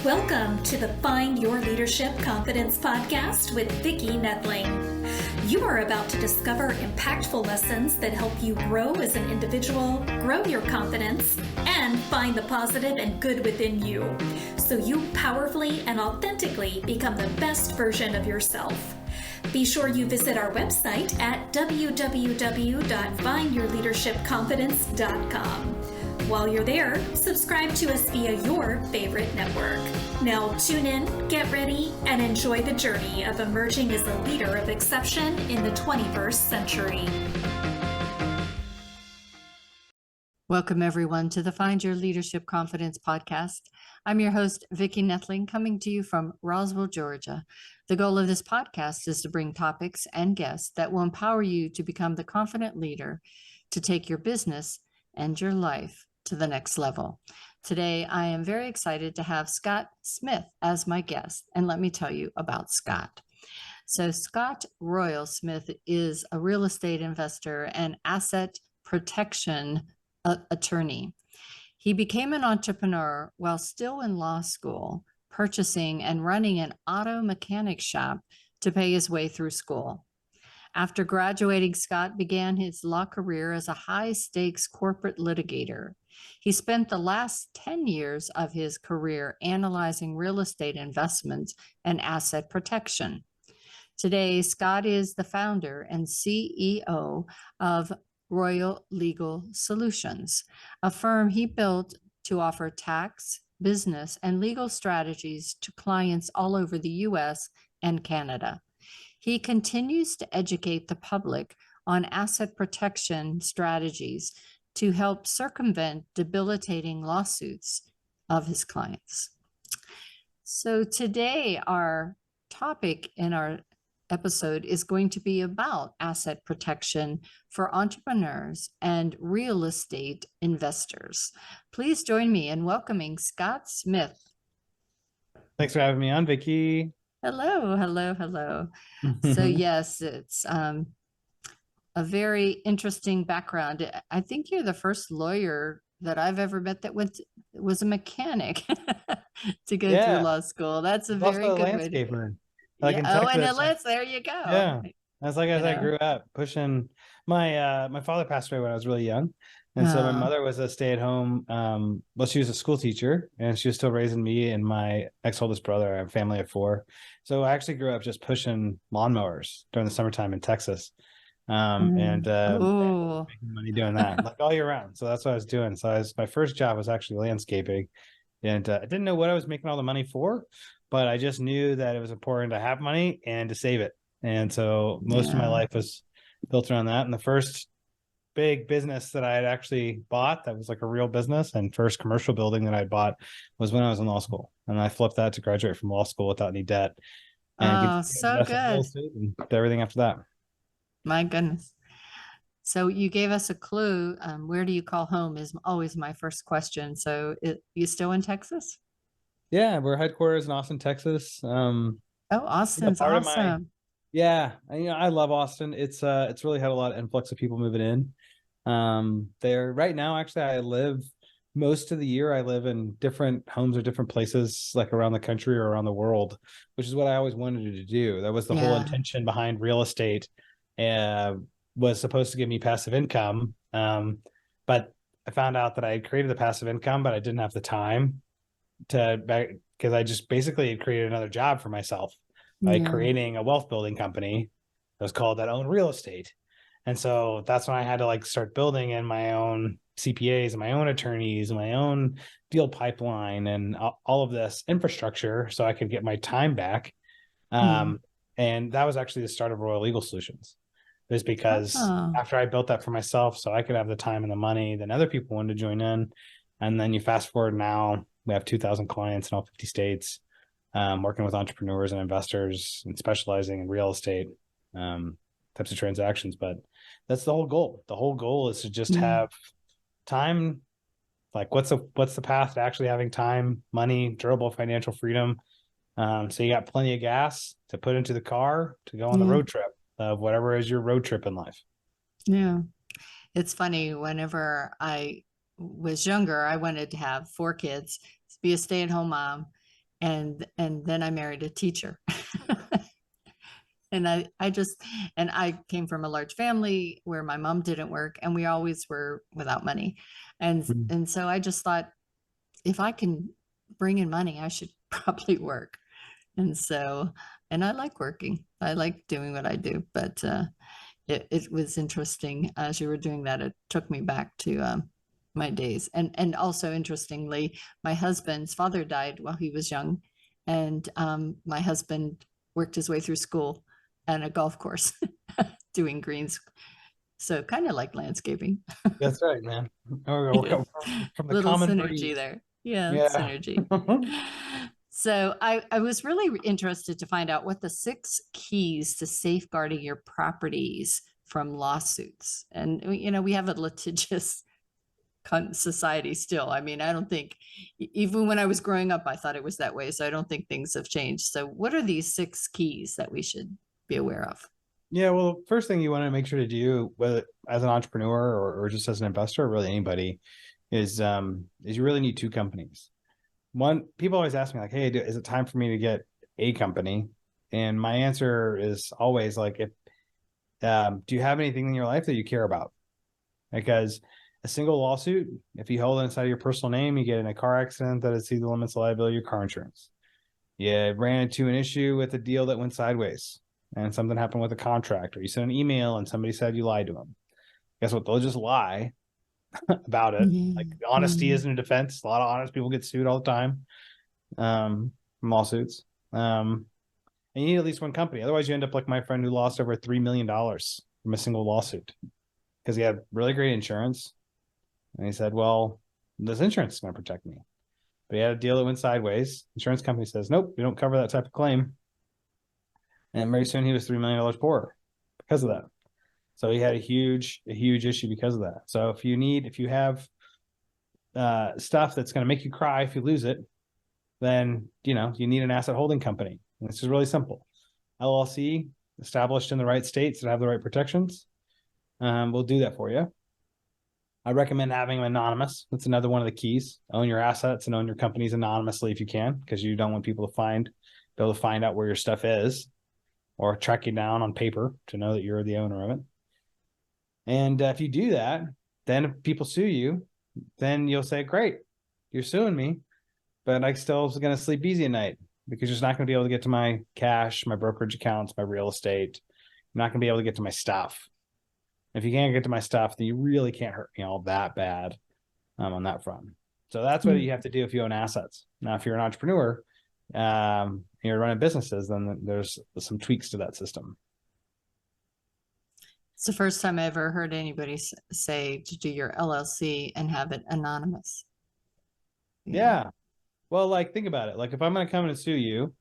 Welcome to the Find Your Leadership Confidence podcast with Vicki Noethling. You are about to discover impactful lessons that help you grow as an individual, grow your confidence, and find the positive and good within you, so you powerfully and authentically become the best version of yourself. Be sure you visit our website at www.findyourleadershipconfidence.com. While you're there, subscribe to us via your favorite network. Now tune in, get ready, and enjoy the journey of emerging as a leader of exception in the 21st century. Welcome, everyone, to the Find Your Leadership Confidence podcast. I'm your host, Vicki Noethling, coming to you from Roswell, Georgia. The goal of this podcast is to bring topics and guests that will empower you to become the confident leader to take your business and your life to the next level. Today, I am very excited to have Scott Smith as my guest, and let me tell you about Scott. So Scott Royal Smith is a real estate investor and asset protection attorney. He became an entrepreneur while still in law school, purchasing and running an auto mechanic shop to pay his way through school. After graduating, Scott began his law career as a high-stakes corporate litigator. He spent the last 10 years of his career analyzing real estate investments and asset protection. Today, Scott is the founder and CEO of Royal Legal Solutions, a firm he built to offer tax, business, and legal strategies to clients all over the U.S. and Canada. He continues to educate the public on asset protection strategies to help circumvent debilitating lawsuits of his clients. So today, our topic in our episode is going to be about asset protection for entrepreneurs and real estate investors. Please join me in welcoming Scott Smith. Thanks for having me on, Vicki. Hello. So yes, it's a very interesting background. I think you're the first lawyer that I've ever met that was a mechanic to go through law school. That's a very good landscaper. way. Like in Texas. There you go. Yeah, that's like as I grew up pushing. My father passed away when I was really young, and so my mother was a stay-at-home. Well, she was a school teacher, and she was still raising me and my ex-oldest brother. I have a family of 4, so I actually grew up just pushing lawnmowers during the summertime in Texas, and making money doing that like all year round. So that's what I was doing. So my first job was actually landscaping, and I didn't know what I was making all the money for, but I just knew that it was important to have money and to save it. And so most of my life was built around that. And the first big business that I had actually bought that was like a real business and first commercial building that I bought was when I was in law school. And I flipped that to graduate from law school without any debt. And so good. And everything after that. My goodness. So you gave us a clue. Where do you call home is always my first question. So you still in Texas? Yeah, we're headquarters in Austin, Texas. Austin's awesome. I love Austin. It's really had a lot of influx of people moving in. There right now, actually, I live most of the year. I live in different homes or different places, like around the country or around the world, which is what I always wanted to do. That was the whole intention behind real estate. Was supposed to give me passive income, but I found out that I had created the passive income, but I didn't have the time because I just basically had created another job for myself by creating a wealth building company that was called that owned real estate. And so that's when I had to start building in my own CPAs and my own attorneys and my own deal pipeline and all of this infrastructure so I could get my time back. And that was actually the start of Royal Legal Solutions. It was because after I built that for myself so I could have the time and the money, then other people wanted to join in. And then you fast forward now, we have 2,000 clients in all 50 states, working with entrepreneurs and investors and specializing in real estate types of transactions. But that's the whole goal. The whole goal is to just have time. Like what's the path to actually having time, money, durable financial freedom? So you got plenty of gas to put into the car to go on the road trip of whatever is your road trip in life. Yeah. It's funny, whenever I was younger, I wanted to have 4 kids, be a stay-at-home mom, And then I married a teacher. And I came from a large family where my mom didn't work and we always were without money. And so I just thought, if I can bring in money, I should probably work. And so, and I like working. I like doing what I do, but it was interesting as you were doing that. It took me back to my days. And also interestingly, my husband's father died while he was young, and my husband worked his way through school and a golf course doing greens. So kind of like landscaping. That's right, man. Yes. From the Little common synergy breed. there. Yeah, Yeah. synergy. So I was really interested to find out what the 6 keys to safeguarding your properties from lawsuits. And we have a litigious society still. I mean, I don't think even when I was growing up, I thought it was that way. So I don't think things have changed. So what are these 6 keys that we should be aware of? Yeah, well, first thing you want to make sure to do, whether as an entrepreneur or just as an investor, or really anybody, is you really need 2 companies. One, people always ask me like, "Hey, is it time for me to get a company?" And my answer is always like, "If do you have anything in your life that you care about?" Because a single lawsuit, if you hold it inside of your personal name, you get in a car accident that exceeds the limits of liability of your car insurance. You ran into an issue with a deal that went sideways and something happened with a contract, or you sent an email and somebody said you lied to them. Guess what? They'll just lie about it. Like honesty isn't a defense. A lot of honest people get sued all the time from lawsuits. And you need at least one company. Otherwise, you end up like my friend who lost over $3 million from a single lawsuit because he had really great insurance. And he said, well, this insurance is going to protect me. But he had a deal that went sideways. Insurance company says, nope, we don't cover that type of claim. And very soon he was $3 million poorer because of that. So he had a huge issue because of that. So if you have stuff that's going to make you cry if you lose it, then you need an asset holding company. And it's just really simple. LLC, established in the right states that have the right protections, will do that for you. I recommend having them anonymous. That's another one of the keys. Own your assets and own your companies anonymously if you can, because you don't want people to be able to find out where your stuff is or track you down on paper to know that you're the owner of it. And if you do that, then if people sue you, then you'll say, great, you're suing me, but I still was going to sleep easy at night because you're just not going to be able to get to my cash, my brokerage accounts, my real estate. You're not going to be able to get to my stuff. If you can't get to my stuff, then you really can't hurt me all that bad on that front. So that's what you have to do if you own assets. Now, if you're an entrepreneur, you're running businesses, then there's some tweaks to that system. It's the first time I ever heard anybody say to do your LLC and have it anonymous. Yeah. Well, like, think about it. Like, if I'm going to come and sue you,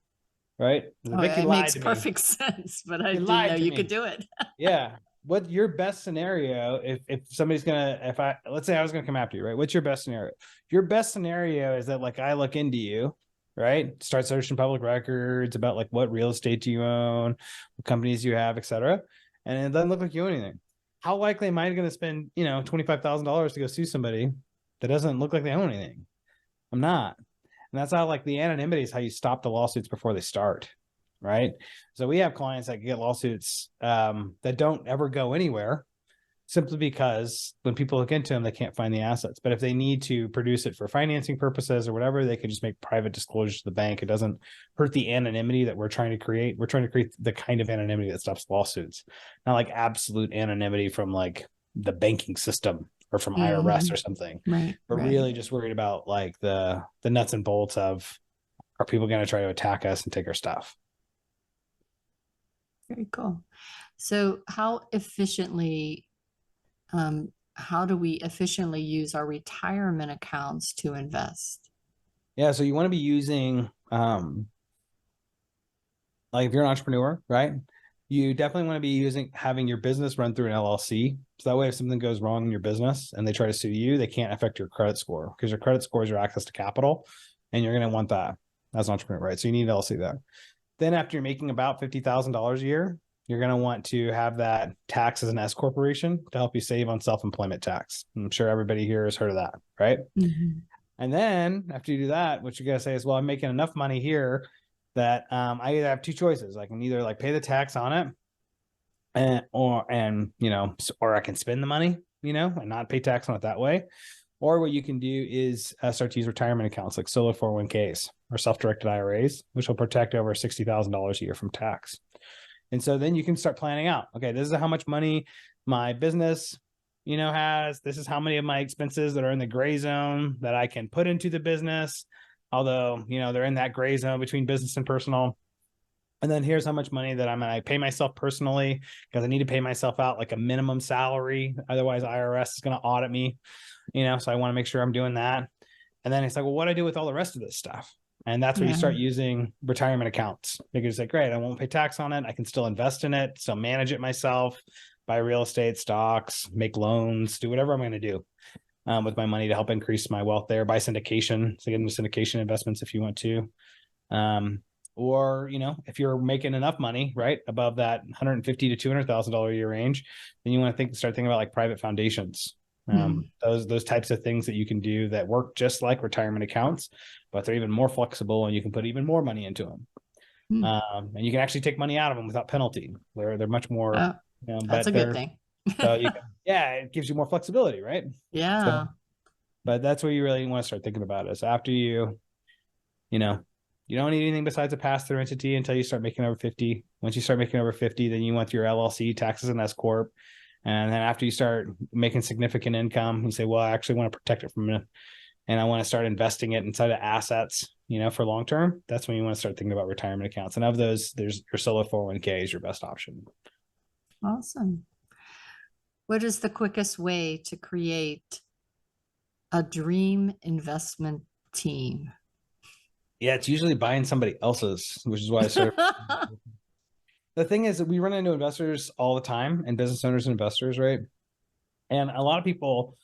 right? Vicki it lied makes to me. perfect sense, but I didn't know you could do it. Yeah. What your best scenario, if somebody's let's say I was going to come after you, right? What's your best scenario? Your best scenario is that like I look into you, right? Start searching public records about like what real estate do you own, what companies you have, etc. And it doesn't look like you own anything. How likely am I going to spend, $25,000 to go sue somebody that doesn't look like they own anything? I'm not. And that's how like the anonymity is how you stop the lawsuits before they start. Right. So we have clients that get lawsuits that don't ever go anywhere simply because when people look into them, they can't find the assets. But if they need to produce it for financing purposes or whatever, they can just make private disclosures to the bank. It doesn't hurt the anonymity that we're trying to create. We're trying to create the kind of anonymity that stops lawsuits, not like absolute anonymity from like the banking system or from IRS or something. Right. We're really just worried about like the nuts and bolts of, are people going to try to attack us and take our stuff? Very cool. So how do we efficiently use our retirement accounts to invest? Yeah, so you want to be using, like if you're an entrepreneur, right? You definitely want to be having your business run through an LLC. So that way, if something goes wrong in your business and they try to sue you, they can't affect your credit score because your credit score is your access to capital, and you're going to want that as an entrepreneur, right? So you need an LLC there. Then after you're making about $50,000 a year, you're going to want to have that tax as an S corporation to help you save on self-employment tax. I'm sure everybody here has heard of that, right? And then after you do that, what you got to say is, well, I'm making enough money here that I either have two choices. I can either like pay the tax on it or I can spend the money, and not pay tax on it that way. Or what you can do is start to use retirement accounts like solo 401ks or self-directed IRAs, which will protect over $60,000 a year from tax. And so then you can start planning out, okay, this is how much money my business, has. This is how many of my expenses that are in the gray zone that I can put into the business. Although, they're in that gray zone between business and personal. And then here's how much money that I'm going to pay myself personally, because I need to pay myself out like a minimum salary. Otherwise, IRS is going to audit me, so I want to make sure I'm doing that. And then it's like, well, what do I do with all the rest of this stuff? And that's where you start using retirement accounts. Because it's like, great, I won't pay tax on it. I can still invest in it, still manage it myself, buy real estate, stocks, make loans, do whatever I'm going to do with my money to help increase my wealth there. Buy syndication. So get into syndication investments if you want to. Or, if you're making enough money, right, above that $150,000 to $200,000 a year range, then you want to start thinking about like private foundations. Those types of things that you can do that work just like retirement accounts, but they're even more flexible and you can put even more money into them. And you can actually take money out of them without penalty. They're much more, that's a good thing. So it gives you more flexibility, right? Yeah. So, but that's what you really want to start thinking about is after you don't need anything besides a pass-through entity until you start making over 50. Once you start making over 50, then you want your LLC, taxes, and S corp. And then after you start making significant income, you say, well, I actually want to protect it from it. And I want to start investing it inside of assets, for long term. That's when you want to start thinking about retirement accounts. And of those, there's your solo 401k is your best option. Awesome. What is the quickest way to create a dream investment team? Yeah, it's usually buying somebody else's, which is why I started. The thing is that we run into investors all the time and business owners and investors, right? And a lot of people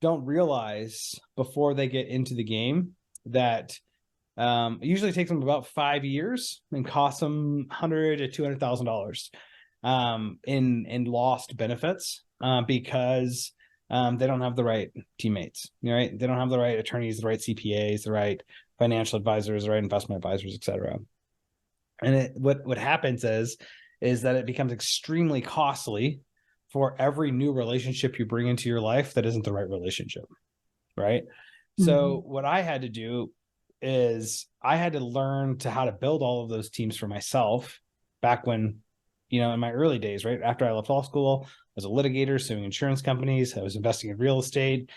don't realize before they get into the game that it usually takes them about 5 years and costs them $100,000 to $200,000 in lost benefits because they don't have the right teammates, right? They don't have the right attorneys, the right CPAs, the right financial advisors, the right investment advisors, et cetera. And what happens is that it becomes extremely costly for every new relationship you bring into your life that isn't the right relationship, right? So what I had to do is I had to learn how to build all of those teams for myself back when, in my early days, right? After I left law school, I was a litigator suing insurance companies. I was investing in real estate.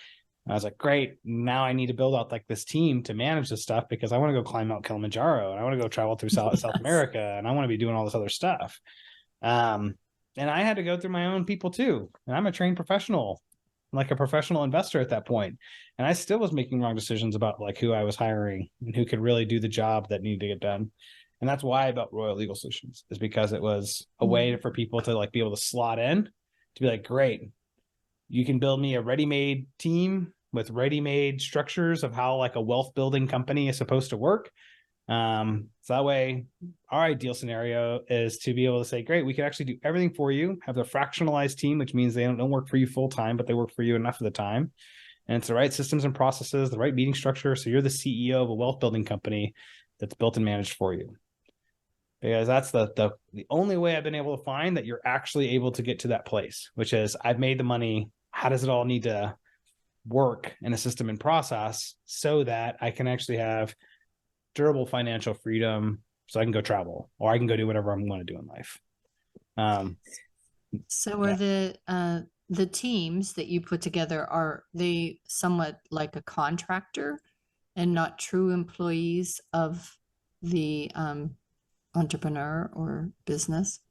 I was like, great, now I need to build out like this team to manage this stuff because I want to go climb Mount Kilimanjaro and I want to go travel through South America and I want to be doing all this other stuff. And I had to go through my own people too. And I'm a trained professional, like a professional investor at that point. And I still was making wrong decisions about like who I was hiring and who could really do the job that needed to get done. And that's why I built Royal Legal Solutions, is because it was a way for people to like be able to slot in, to be like, great, you can build me a ready-made team with ready-made structures of how like a wealth building company is supposed to work. So that way our ideal scenario is to be able to say, great, we can actually do everything for you, have the fractionalized team, which means they don't work for you full time, but they work for you enough of the time. And it's the right systems and processes, the right meeting structure. So you're the CEO of a wealth building company that's built and managed for you. Because that's the only way I've been able to find that you're actually able to get to that place, which is I've made the money. How does it all need to work in a system and process so that I can actually have durable financial freedom so I can go travel or I can go do whatever I want to do in life. So are the teams that you put together, are they somewhat like a contractor and not true employees of the entrepreneur or business?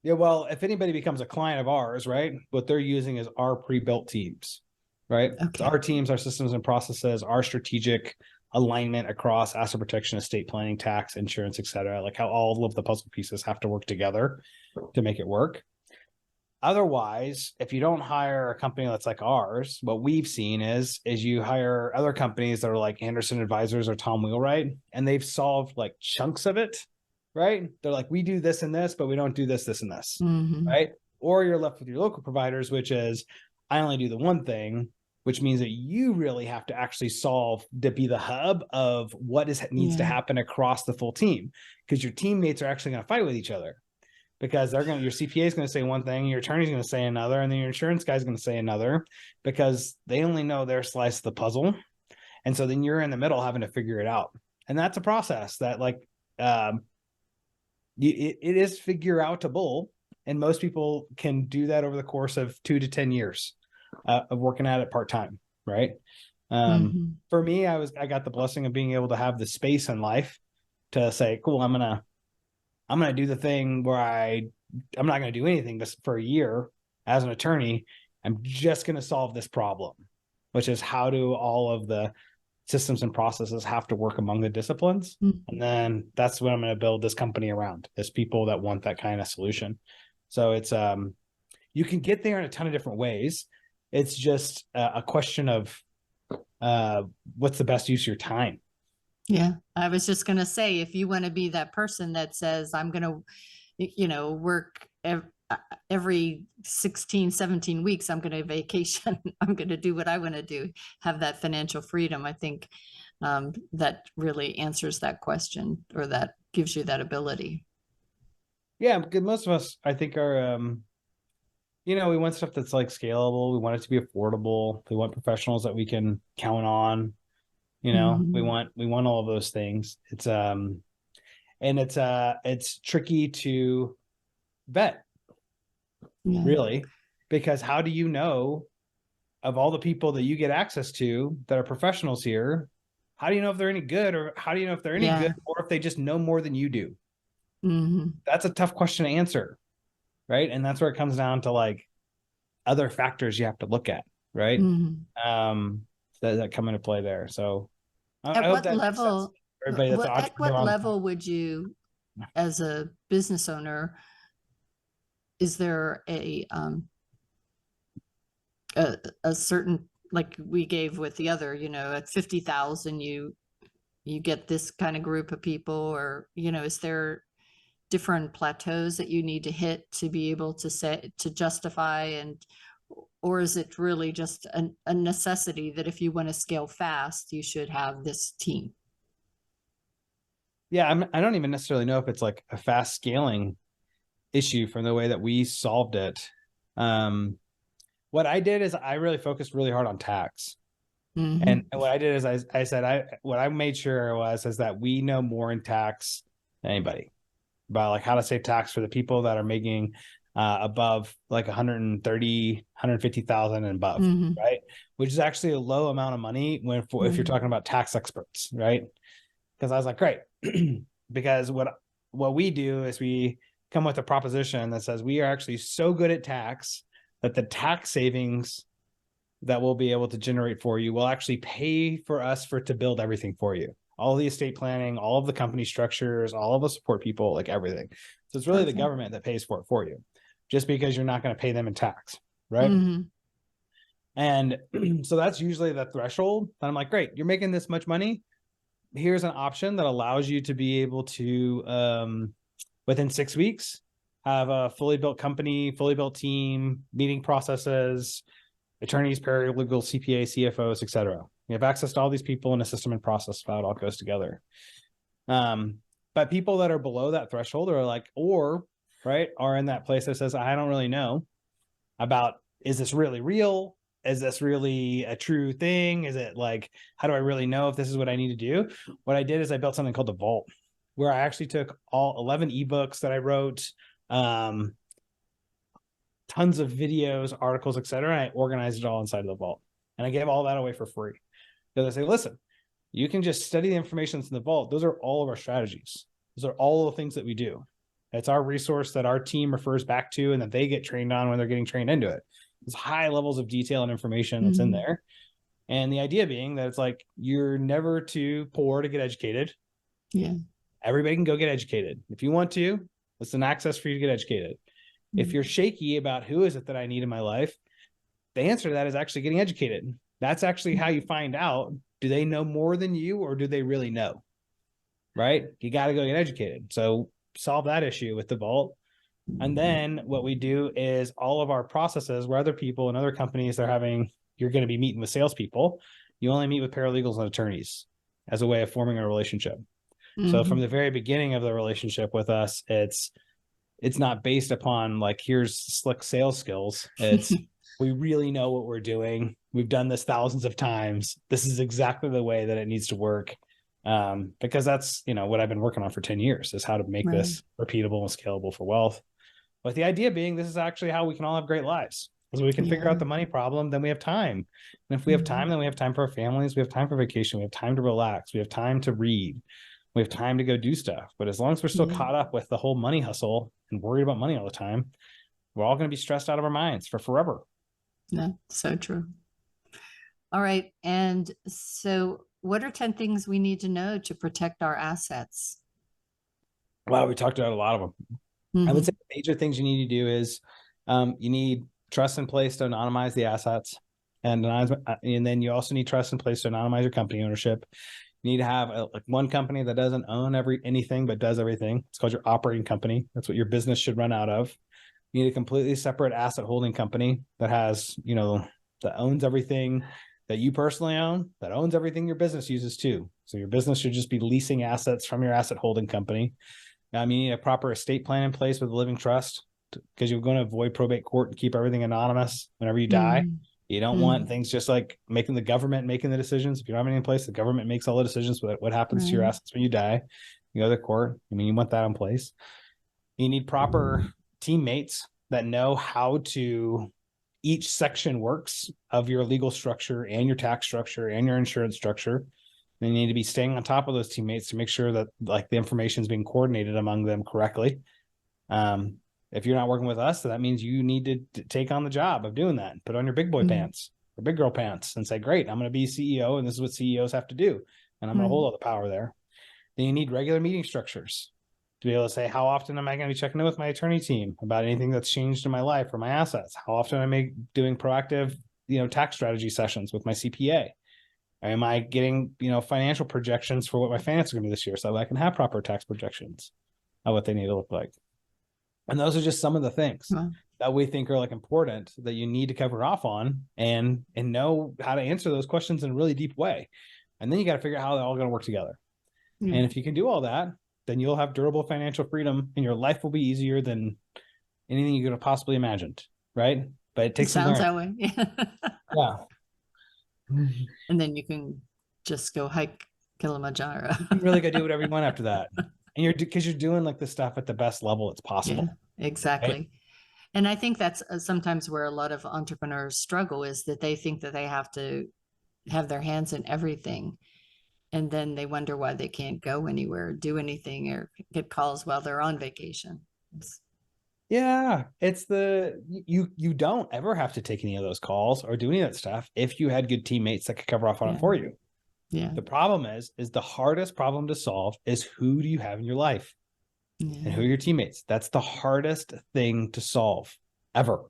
Yeah, well, if anybody becomes a client of ours, right, what they're using is our pre-built teams, right? Okay. So our teams, our systems and processes, our strategic alignment across asset protection, estate planning, tax, insurance, et cetera, like how all of the puzzle pieces have to work together to make it work. Otherwise, if you don't hire a company that's like ours, what we've seen is you hire other companies that are like Anderson Advisors or Tom Wheelwright, and they've solved like chunks of it, right? They're like, we do this and this, but we don't do this, this, and this, right? Or you're left with your local providers, which is I only do the one thing, which means that you really have to actually solve to be the hub of what needs to happen across the full team, because your teammates are actually going to fight with each other, because your CPA is going to say one thing, your attorney is going to say another, and then your insurance guy is going to say another, because they only know their slice of the puzzle. And so then you're in the middle having to figure it out. And that's a process that it is figure outable. And most people can do that over the course of 2 to 10 years of working at it part-time. Right. For me, I got the blessing of being able to have the space in life to say, cool, I'm going to do the thing where I'm not going to do anything for a year as an attorney. I'm just going to solve this problem, which is how do all of the systems and processes have to work among the disciplines. And then that's what I'm going to build this company around, is people that want that kind of solution. So it's, you can get there in a ton of different ways. It's just a question of what's the best use of your time. Yeah. I was just going to say, if you want to be that person that says, I'm going to, work every 16, 17 weeks, I'm going to vacation, I'm going to do what I want to do, have that financial freedom. I think that really answers that question, or that gives you that ability. Yeah, because most of us, I think, are, we want stuff that's like scalable. We want it to be affordable. We want professionals that we can count on. We want all of those things. It's and it's tricky to vet, really, because how do you know, of all the people that you get access to that are professionals here, how do you know if they're any good, or how do you know if they're any good, or if they just know more than you do? That's a tough question to answer, right? And that's where it comes down to like other factors you have to look at, right? That come into play there. So at what level, at what level would you, as a business owner, is there a certain, like we gave with the other, at 50,000, you get this kind of group of people, or, is there different plateaus that you need to hit to be able to justify, or is it really just a necessity that if you want to scale fast, you should have this team? Yeah, I don't even necessarily know if it's like a fast scaling issue from the way that we solved it. What I did is I really focused really hard on tax. And what I did is I said, what I made sure is that we know more in tax than anybody, about like how to save tax for the people that are making above like 130, 150,000 and above, right? Which is actually a low amount of money if you're talking about tax experts, right? Because I was like, great, because what we do is we come with a proposition that says we are actually so good at tax that the tax savings that we'll be able to generate for you will actually pay for us to build everything for you. All the estate planning, all of the company structures, all of the support people, like everything. So it's really the government that pays for you, just because you're not going to pay them in tax, right? And so that's usually the threshold. And I'm like, great, you're making this much money. Here's an option that allows you to be able to, within 6 weeks, have a fully built company, fully built team, meeting processes, attorneys, paralegal, CPA, CFOs, etc. You have access to all these people in a system and process, how it all goes together. But people that are below that threshold are like, are in that place that says, I don't really know about, is this really real? Is this really a true thing? Is it like, how do I really know if this is what I need to do? What I did is I built something called the Vault, where I actually took all 11 ebooks that I wrote, tons of videos, articles, etc. And I organized it all inside of the Vault. And I gave all that away for free. Because I say, listen, you can just study the information that's in the Vault. Those are all of our strategies. Those are all the things that we do. It's our resource that our team refers back to and that they get trained on when they're getting trained into it. There's high levels of detail and information that's in there. And the idea being that it's like, you're never too poor to get educated. Yeah. Everybody can go get educated. If you want to, it's an access for you to get educated. If you're shaky about who is it that I need in my life, the answer to that is actually getting educated. That's actually how you find out, do they know more than you, or do they really know? Right? You got to go get educated. So solve that issue with the Vault. And then what we do is all of our processes where other people and other companies, they're having, you're going to be meeting with salespeople. You only meet with paralegals and attorneys as a way of forming a relationship. So from the very beginning of the relationship with us, it's not based upon like, here's slick sales skills. It's we really know what we're doing. We've done this thousands of times. This is exactly the way that it needs to work. Because that's, what I've been working on for 10 years is how to make this repeatable and scalable for wealth. But the idea being, this is actually how we can all have great lives. Because we can figure out the money problem, then we have time. And if we have time, then we have time for our families. We have time for vacation. We have time to relax. We have time to read. We have time to go do stuff. But as long as we're still caught up with the whole money hustle and worried about money all the time, we're all going to be stressed out of our minds for forever. Yeah, so true. All right. And so what are 10 things we need to know to protect our assets? Well, we talked about a lot of them. I would say the major things you need to do is you need trust in place to anonymize the assets. And then you also need trust in place to anonymize your company ownership. You need to have one company that doesn't own anything, but does everything. It's called your operating company. That's what your business should run out of. You need a completely separate asset holding company that has, that owns everything that you personally own, that owns everything your business uses too. So your business should just be leasing assets from your asset holding company. You need a proper estate plan in place with a living trust because you're going to avoid probate court and keep everything anonymous whenever you die. You don't want things just like making the government making the decisions. If you don't have anything in place, the government makes all the decisions with what happens to your assets when you die. You go to the court. You want that in place. You need proper teammates that know how to each section works of your legal structure and your tax structure and your insurance structure. They need to be staying on top of those teammates to make sure that like the information is being coordinated among them correctly. If you're not working with us, so that means you need to take on the job of doing that. Put on your big boy pants or big girl pants and say, great, I'm going to be CEO and this is what CEOs have to do. And I'm going to hold all the power there. Then you need regular meeting structures to be able to say, how often am I going to be checking in with my attorney team about anything that's changed in my life or my assets? How often am I doing proactive, tax strategy sessions with my CPA? Am I getting, financial projections for what my finances are going to be this year so that I can have proper tax projections of what they need to look like? And those are just some of the things that we think are like important that you need to cover off on and know how to answer those questions in a really deep way. And then you got to figure out how they're all going to work together. And if you can do all that, then you'll have durable financial freedom and your life will be easier than anything you could have possibly imagined. Right. But it takes sounds that way. Yeah. And then you can just go hike Kilimanjaro. You really got to do whatever you want after that. And because you're doing like the stuff at the best level it's possible. Yeah, exactly. Right? And I think that's sometimes where a lot of entrepreneurs struggle is that they think that they have to have their hands in everything. And then they wonder why they can't go anywhere, do anything, or get calls while they're on vacation. Yeah, it's you don't ever have to take any of those calls or do any of that stuff if you had good teammates that could cover off on it for you. Yeah. The problem is the hardest problem to solve is who do you have in your life and who are your teammates? That's the hardest thing to solve ever.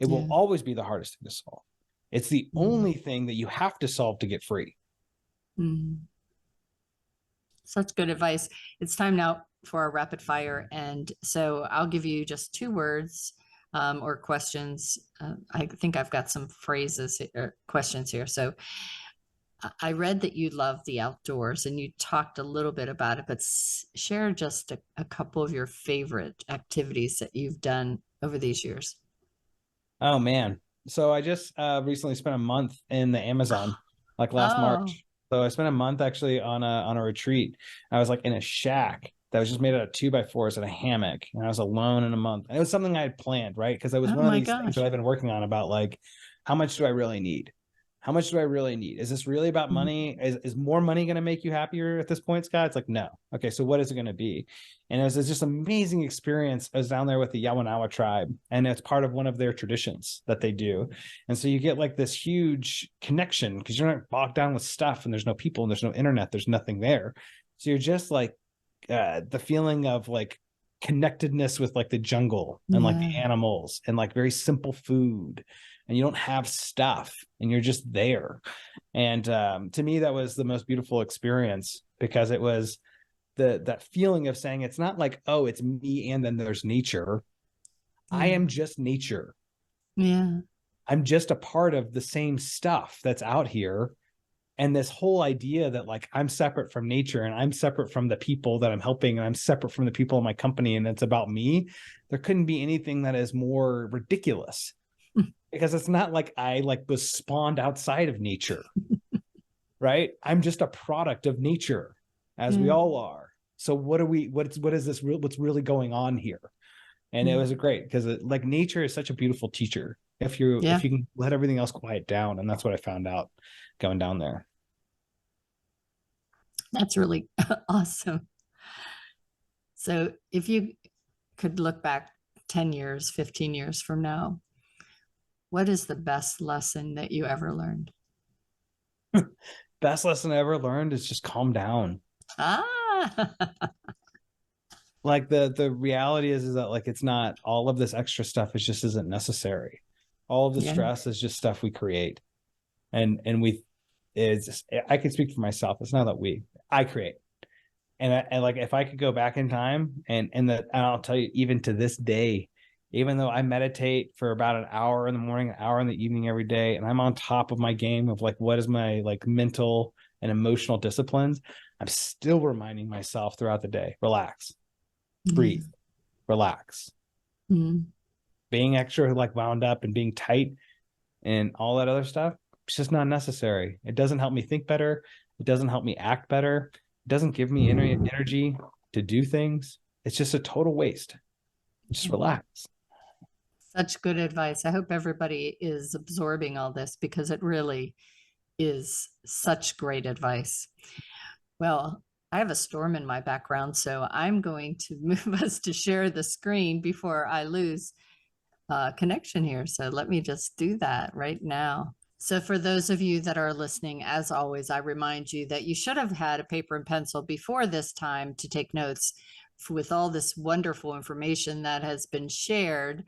It will always be the hardest thing to solve. It's the only thing that you have to solve to get free. Such good advice. It's time now for our rapid fire. And so I'll give you just 2 words or questions. I think I've got some phrases or questions here. So I read that you love the outdoors and you talked a little bit about it, but share just a couple of your favorite activities that you've done over these years. Oh man. So I just recently spent a month in the Amazon, like last March. So I spent a month actually on a retreat. I was like in a shack that was just made out of 2x4s and a hammock. And I was alone in a month. And it was something I had planned, right? Because it was one of these things that I've been working on about like, how much do I really need? How much do I really need? Is this really about money? Is more money going to make you happier at this point, Scott? It's like, no. Okay, so what is it going to be? And it was just amazing experience. I was down there with the Yawanawa tribe, and it's part of one of their traditions that they do. And so you get like this huge connection because you're not bogged down with stuff and there's no people and there's no internet. There's nothing there. So you're just like the feeling of like connectedness with like the jungle and like the animals and like very simple food. And you don't have stuff and you're just there. And to me, that was the most beautiful experience because it was that feeling of saying, it's not like, oh, it's me and then there's nature. I am just nature. Yeah. I'm just a part of the same stuff that's out here. And this whole idea that like I'm separate from nature and I'm separate from the people that I'm helping and I'm separate from the people in my company and it's about me, there couldn't be anything that is more ridiculous. Because it's not like I like was spawned outside of nature, right? I'm just a product of nature, as we all are. So what is this real? What's really going on here? And it was great because like nature is such a beautiful teacher if you can let everything else quiet down. And that's what I found out going down there. That's really awesome. So if you could look back 10 years, 15 years from now, what is the best lesson that you ever learned? Best lesson I ever learned is just calm down. Like the reality is that like it's not all of this extra stuff is just isn't necessary. All of the stress is just stuff we create. And I can speak for myself. It's not that I create. And like if I could go back in time and I'll tell you, even to this day, even though I meditate for about an hour in the morning, an hour in the evening every day, and I'm on top of my game of like what is my like mental and emotional disciplines, I'm still reminding myself throughout the day, relax, breathe, relax. Being extra like wound up and being tight and all that other stuff, it's just not necessary. It doesn't help me think better. It doesn't help me act better. It doesn't give me energy to do things. It's just a total waste. Just relax. Such good advice. I hope everybody is absorbing all this because it really is such great advice. Well, I have a storm in my background, so I'm going to move us to share the screen before I lose connection here. So let me just do that right now. So for those of you that are listening, as always, I remind you that you should have had a paper and pencil before this time to take notes with all this wonderful information that has been shared.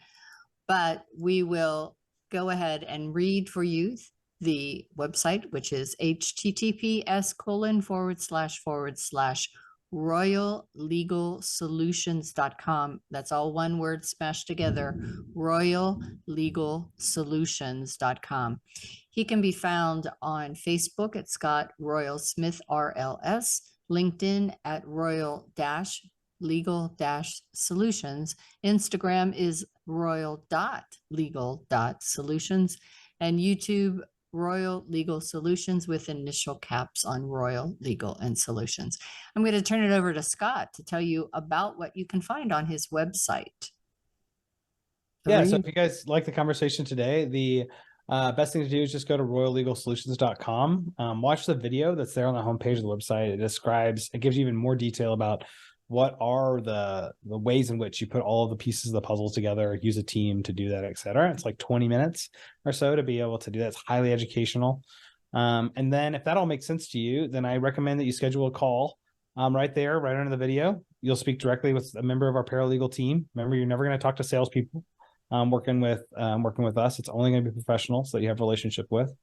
But we will go ahead and read for you the website, which is https://royallegalsolutions.com. That's all one word smashed together, royallegalsolutions.com. He can be found on Facebook at Scott Royal Smith RLS, LinkedIn at royal-legal-solutions. Instagram is royal.legal.solutions, and YouTube Royal Legal Solutions with initial caps on Royal Legal and Solutions. I'm going to turn it over to Scott to tell you about what you can find on his website. So if you guys like the conversation today, the best thing to do is just go to royallegalsolutions.com. Watch the video that's there on the homepage of the website. It gives you even more detail about what are the ways in which you put all of the pieces of the puzzle together, use a team to do that, et cetera. It's like 20 minutes or so to be able to do that. It's highly educational. And then if that all makes sense to you, then I recommend that you schedule a call right there, right under the video. You'll speak directly with a member of our paralegal team. Remember, you're never going to talk to salespeople working with us. It's only going to be professionals that you have a relationship with.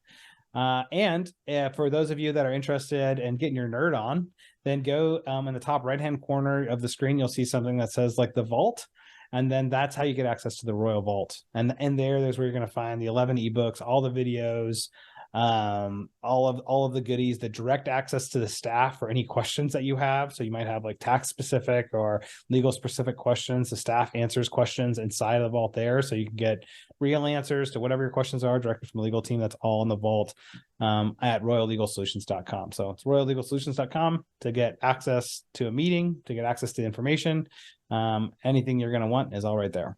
And for those of you that are interested in getting your nerd on, then go in the top right-hand corner of the screen, you'll see something that says like the vault. And then that's how you get access to the Royal Vault. And there's where you're going to find the 11 ebooks, all the videos, all of the goodies, the direct access to the staff for any questions that you have. So you might have like tax specific or legal specific questions. The staff answers questions inside of the vault there. So you can get real answers to whatever your questions are directly from the legal team. That's all in the vault at royallegalsolutions.com. So it's royallegalsolutions.com to get access to a meeting, to get access to information. Anything you're going to want is all right there.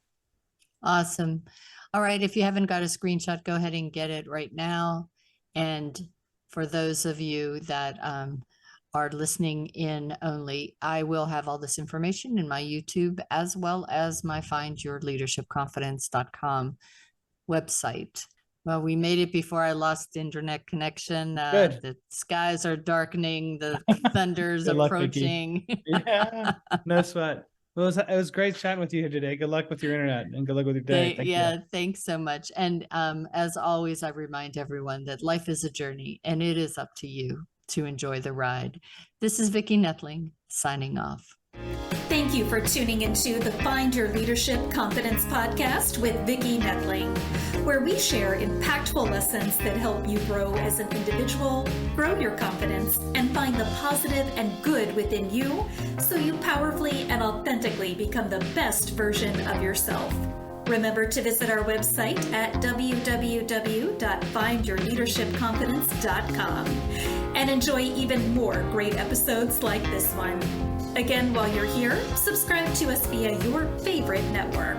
Awesome. All right. If you haven't got a screenshot, go ahead and get it right now. And for those of you that are listening in only, I will have all this information in my YouTube as well as my findyourleadershipconfidence.com website. Well, we made it before I lost internet connection. Good. The skies are darkening, the thunder's approaching. Yeah, no sweat. Well, it was great chatting with you here today. Good luck with your internet and good luck with your day. Thank you. Thanks so much. And as always, I remind everyone that life is a journey and it is up to you to enjoy the ride. This is Vicki Noethling signing off. Thank Thank you for tuning into the Find Your Leadership Confidence podcast with Vicki Noethling, where we share impactful lessons that help you grow as an individual, grow your confidence, and find the positive and good within you so you powerfully and authentically become the best version of yourself. Remember to visit our website at www.findyourleadershipconfidence.com and enjoy even more great episodes like this one. Again, while you're here, subscribe to us via your favorite network.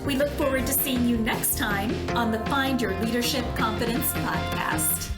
We look forward to seeing you next time on the Find Your Leadership Confidence podcast.